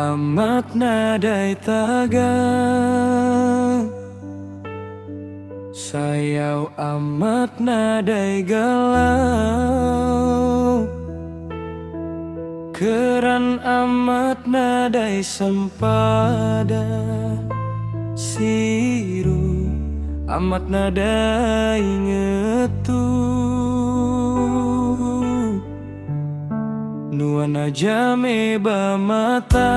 amat nadai taga, sayau amat nadai galau, keran amat nadai sempada, siru amat nadai ngetu, nuana jame bamata,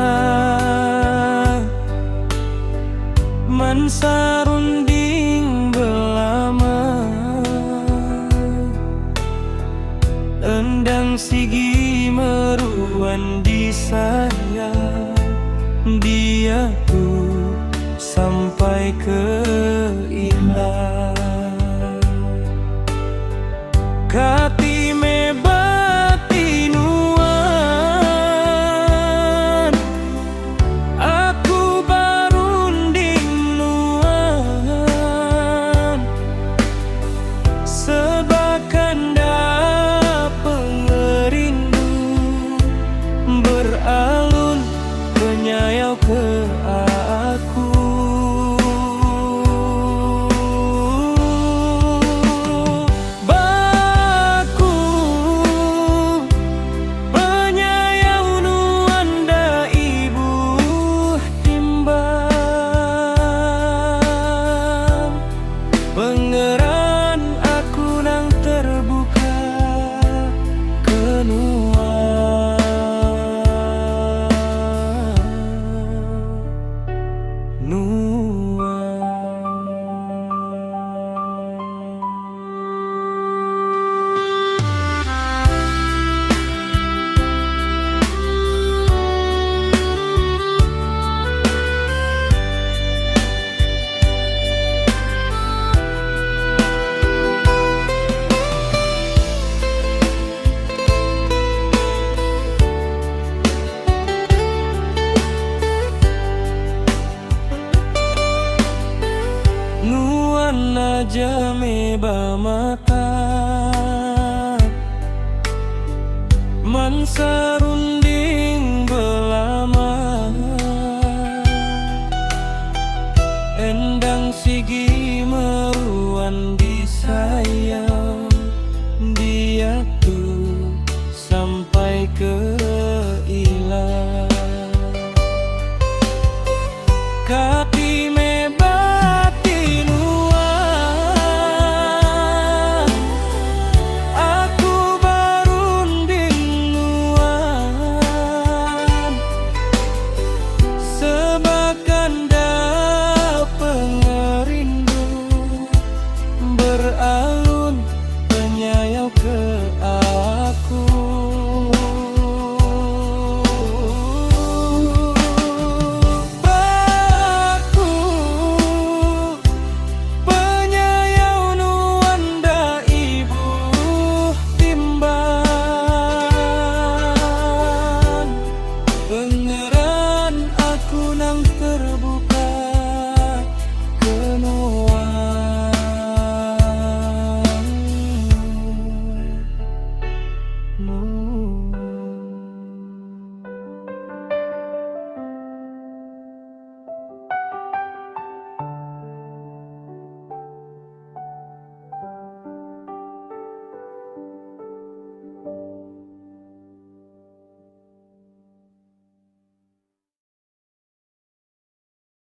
mansarunding belama, endang sigi meruan di saya, dia tuh sampai ke ilah. Kati me batinuan, aku barunding nuan, sebakanda pengerindu beralun penyayau ke aku. Pengeran aku nang terbuka kenuan, nuan. Nuana jame bamata, mansarunding belama, endang sigi meruan di sayang, dia tuh sampai ke ilah. Kati